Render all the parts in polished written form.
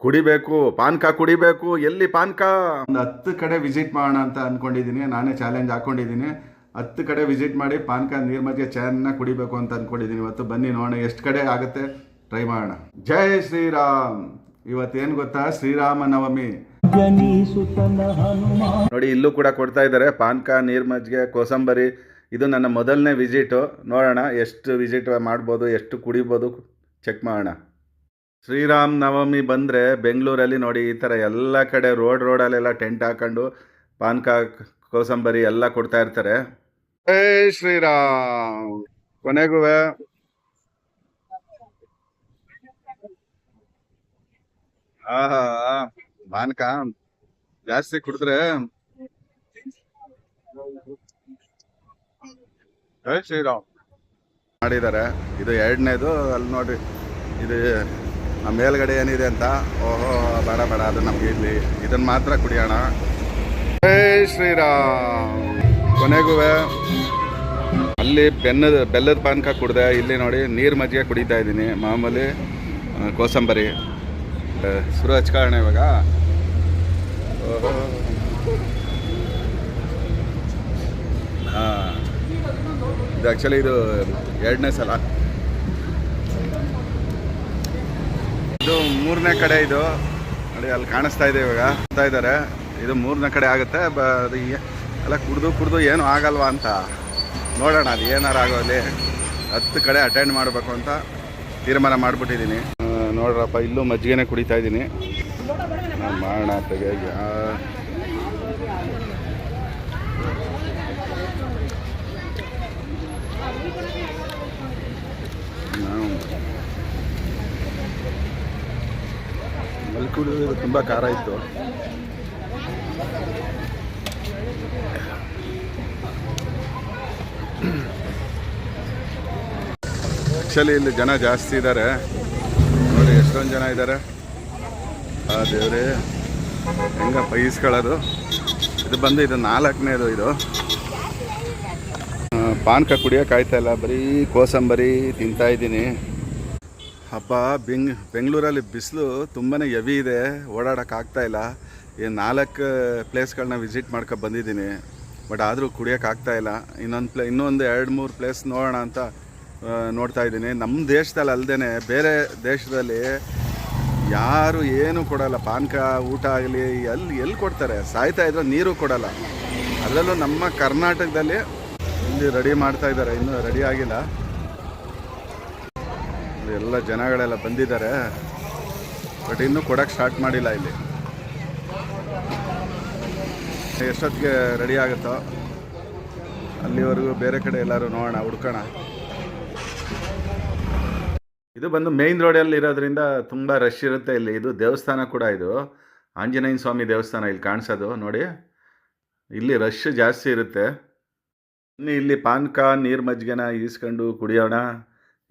ಕುಡಿಬೇಕು ಪಾನ್ಕ ಕುಡಿಬೇಕು. ಎಲ್ಲಿ ಪಾನ್ಕ? ಒಂದು 10 ಕಡೆ ವಿಸಿಟ್ ಮಾಡೋಣ ಅಂತ ಅಂದ್ಕೊಂಡಿದ್ದೀನಿ. ನಾನೇ ಚಾಲೆಂಜ್ ಹಾಕ್ಕೊಂಡಿದ್ದೀನಿ. 10 ಕಡೆ ವಿಸಿಟ್ ಮಾಡಿ ಪಾನ್ಕ ನೀರು ಮಧ್ಯೆ ಚೆನ್ನಾಗಿ ಕುಡಿಬೇಕು ಅಂತ ಅಂದ್ಕೊಂಡಿದ್ದೀನಿ. ಇವತ್ತು ಬನ್ನಿ ನೋಡೋಣ ಎಷ್ಟು ಕಡೆ ಆಗುತ್ತೆ, ಟ್ರೈ ಮಾಡೋಣ. ಜೈ ಶ್ರೀರಾಮ್. ಇವತ್ತೇನು ಗೊತ್ತಾ, ಶ್ರೀರಾಮನವಮಿ. ನೋಡಿ ಇಲ್ಲೂ ಕೂಡ ಕೊಡ್ತಾ ಇದ್ದಾರೆ ಪಾನ್ಕ, ನೀರು ಮಜ್ಜಿಗೆ, ಕೋಸಂಬರಿ. ಇದು ನನ್ನ ಮೊದಲನೇ ವಿಸಿಟು. ನೋಡೋಣ ಎಷ್ಟು ವಿಸಿಟ್ ಮಾಡ್ಬೋದು, ಎಷ್ಟು ಕುಡಿಬೋದು, ಚೆಕ್ ಮಾಡೋಣ. ಶ್ರೀರಾಮ್ ನವಮಿ ಬಂದರೆ ಬೆಂಗಳೂರಲ್ಲಿ ನೋಡಿ ಈ ಥರ ಎಲ್ಲ ಕಡೆ ರೋಡಲ್ಲೆಲ್ಲ ಟೆಂಟ್ ಹಾಕೊಂಡು ಪಾನ್ಕ, ಕೋಸಂಬರಿ ಎಲ್ಲ ಕೊಡ್ತಾ ಇರ್ತಾರೆ. ಜೈ ಶ್ರೀರಾಮ್. ಕೊನೆಗೂ ಆಹಾ, ಪಾನ್ಕ ಜಾಸ್ತಿ ಕುಡಿದ್ರೆ ಜೈ ಶ್ರೀರಾಮ್ ಮಾಡಿದ್ದಾರೆ. ಇದು ಎರಡನೇದು. ಅಲ್ಲಿ ನೋಡ್ರಿ, ಇದು ಮೇಲ್ಗಡೆ ಏನಿದೆ ಅಂತ. ಓಹೋ, ಬೇಡ ಬೇಡ, ಅದು ನಮ್ಗೆ ಇಲ್ಲಿ ಇದನ್ನು ಮಾತ್ರ ಕುಡಿಯೋಣ. ಜೈ ಶ್ರೀರಾಮ್. ಕೊನೆಗೂ ಅಲ್ಲಿ ಬೆಲ್ಲದ ಪಾನಕ ಕುಡಿದೆ. ಇಲ್ಲಿ ನೋಡಿ ನೀರು ಮಜ್ಜಿಗೆ ಕುಡಿತಾ ಇದ್ದೀನಿ. ಮಾಮೂಲಿ ಕೋಸಂಬರಿ ಶುರು ಹಚ್ಕೊಳ್ಳೋಣ ಇವಾಗ. ಓಹೋ, ಹಾಂ, ಇದು ಆ್ಯಕ್ಚುಲಿ ಇದು ಎರಡನೇ ಸಲ. ಇದು ಮೂರನೇ ಕಡೆ. ಇದು ನೋಡಿ ಅಲ್ಲಿ ಕಾಣಿಸ್ತಾ ಇದೆ ಇವಾಗ ಇದ್ದಾರೆ. ಇದು ಮೂರನೇ ಕಡೆ ಆಗುತ್ತೆ. ಅದು ಎಲ್ಲ ಕುಡಿದು ಏನೂ ಆಗಲ್ವಾ ಅಂತ ನೋಡೋಣ. ಅದು ಏನಾರು ಆಗೋಲ್ಲಿ 10 ಕಡೆ ಅಟೆಂಡ್ ಮಾಡಬೇಕು ಅಂತ ತೀರ್ಮಾನ ಮಾಡಿಬಿಟ್ಟಿದ್ದೀನಿ. ನೋಡ್ರಪ್ಪ, ಇಲ್ಲೂ ಮಜ್ಜಿಗೆನೇ ಕುಡಿತಾ ಇದ್ದೀನಿ. ಮಾಡೋಣ ತೆಗೆ. ಮಲ್ಕುಡು ತುಂಬ ಖಾರ ಇತ್ತು. ಆ್ಯಕ್ಚುಲಿ ಇಲ್ಲಿ ಜನ ಜಾಸ್ತಿ ಇದ್ದಾರೆ ನೋಡಿ, ಎಷ್ಟೊಂದು ಜನ ಇದ್ದಾರೆ. ಆ ದೇವ್ರೆ, ಹೆಂಗ ಪೈಸ್ಕೊಳ್ಳೋದು. ಇದು ಬಂದು ಇದು 4ನೇದು. ಇದು ಪಾನ್ಕ ಕುಡಿಯೋಕ್ಕಾಯ್ತಾ ಇಲ್ಲ, ಬರೀ ಕೋಸಂಬರಿ ತಿಂತಾ ಇದ್ದೀನಿ. ಹಬ್ಬ ಬೆಂಗಳೂರಲ್ಲಿ ಬಿಸಿಲು ತುಂಬಾ ಹೆವಿ ಇದೆ, ಓಡಾಡೋಕ್ಕಾಗ್ತಾಯಿಲ್ಲ. ಈ 4 ಪ್ಲೇಸ್ಗಳನ್ನ ವಿಸಿಟ್ ಮಾಡ್ಕೊ ಬಂದಿದ್ದೀನಿ. ಬಟ್ ಆದರೂ ಕುಡಿಯೋಕ್ಕಾಗ್ತಾಯಿಲ್ಲ. ಇನ್ನೊಂದು 2-3 ಪ್ಲೇಸ್ ನೋಡೋಣ ಅಂತ ನೋಡ್ತಾ ಇದ್ದೀನಿ. ನಮ್ಮ ದೇಶದಲ್ಲಿ ಅಲ್ಲದೆ ಬೇರೆ ದೇಶದಲ್ಲಿ ಯಾರು ಏನೂ ಕೊಡೋಲ್ಲ. ಪಾನ್ಕ ಊಟ ಆಗಲಿ ಎಲ್ಲಿ ಕೊಡ್ತಾರೆ? ಸಾಯ್ತಾ ಇದ್ರೆ ನೀರು ಕೊಡೋಲ್ಲ. ಅದರಲ್ಲೂ ನಮ್ಮ ಕರ್ನಾಟಕದಲ್ಲಿ ಇಲ್ಲಿ ರೆಡಿ ಮಾಡ್ತಾ ಇದ್ದಾರೆ, ಇನ್ನೂ ರೆಡಿ ಆಗಿಲ್ಲ. ಎಲ್ಲ ಜನಗಳೆಲ್ಲ ಬಂದಿದ್ದಾರೆ, ಬಟ್ ಇನ್ನೂ ಕೊಡೋಕ್ಕೆ ಸ್ಟಾರ್ಟ್ ಮಾಡಿಲ್ಲ. ಇಲ್ಲಿ ಎಷ್ಟೊತ್ತಿಗೆ ರೆಡಿ ಆಗುತ್ತೋ ಅಲ್ಲಿವರೆಗೂ ಬೇರೆ ಕಡೆ ಎಲ್ಲರೂ ನೋಡೋಣ, ಹುಡ್ಕೋಣ. ಇದು ಬಂದು ಮೇಯ್ನ್ ರೋಡಲ್ಲಿ ಇರೋದ್ರಿಂದ ತುಂಬ ರಶ್ ಇರುತ್ತೆ ಇಲ್ಲಿ. ಇದು ದೇವಸ್ಥಾನ ಕೂಡ, ಇದು ಆಂಜನೇಯ ಸ್ವಾಮಿ ದೇವಸ್ಥಾನ ಇಲ್ಲಿ ಕಾಣಿಸೋದು ನೋಡಿ. ಇಲ್ಲಿ ರಶ್ ಜಾಸ್ತಿ ಇರುತ್ತೆ. ಇಲ್ಲಿ ಪಾನ್ಕ, ನೀರು ಮಜ್ಜಿಗೆನ ಈಸ್ಕೊಂಡು ಕುಡಿಯೋಣ.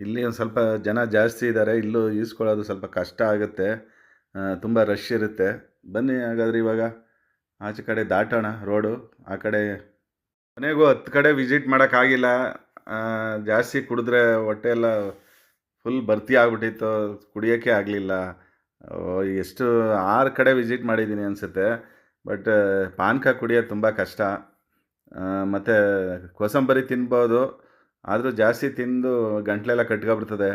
ಇಲ್ಲಿ ಒಂದು ಸ್ವಲ್ಪ ಜನ ಜಾಸ್ತಿ ಇದ್ದಾರೆ. ಇಲ್ಲೂ ಈಸ್ಕೊಳ್ಳೋದು ಸ್ವಲ್ಪ ಕಷ್ಟ ಆಗುತ್ತೆ, ತುಂಬ ರಶ್ ಇರುತ್ತೆ. ಬನ್ನಿ ಹಾಗಾದರೆ ಇವಾಗ ಆಚೆ ಕಡೆ ದಾಟೋಣ ರೋಡು. ಆ ಕಡೆ ಕೊನೆಗೂ 10 ಕಡೆ ವಿಸಿಟ್ ಮಾಡೋಕ್ಕಾಗಿಲ್ಲ. ಜಾಸ್ತಿ ಕುಡಿದ್ರೆ ಹೊಟ್ಟೆ ಎಲ್ಲ ಫುಲ್ ಭರ್ತಿ ಆಗಿಬಿಟ್ಟಿತ್ತು, ಕುಡಿಯೋಕ್ಕೆ ಆಗಲಿಲ್ಲ. ಎಷ್ಟು 6 ಕಡೆ ವಿಸಿಟ್ ಮಾಡಿದ್ದೀನಿ ಅನಿಸುತ್ತೆ. ಬಟ್ ಪಾನ್ಕ ಕುಡಿಯೋದು ತುಂಬ ಕಷ್ಟ. ಮತ್ತು ಕೋಸಂಬರಿ ತಿನ್ಬೋದು, ಆದರೂ ಜಾಸ್ತಿ ತಿಂದು ಗಂಟ್ಲೆಲ್ಲ ಕಟ್ಕೊಬಿಡ್ತದೆ.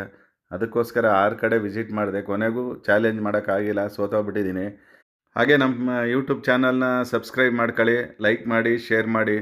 ಅದಕ್ಕೋಸ್ಕರ 6 ಕಡೆ ವಿಸಿಟ್ ಮಾಡಿದೆ. ಕೊನೆಗೂ ಚಾಲೆಂಜ್ ಮಾಡೋಕ್ಕಾಗಿಲ್ಲ, ಸೋತೋಗ್ಬಿಟ್ಟಿದ್ದೀನಿ. ಹಾಗೆ ನಮ್ಮ ಯೂಟ್ಯೂಬ್ ಚಾನಲ್ನ ಸಬ್ಸ್ಕ್ರೈಬ್ ಮಾಡ್ಕೊಳ್ಳಿ, ಲೈಕ್ ಮಾಡಿ, ಶೇರ್ ಮಾಡಿ.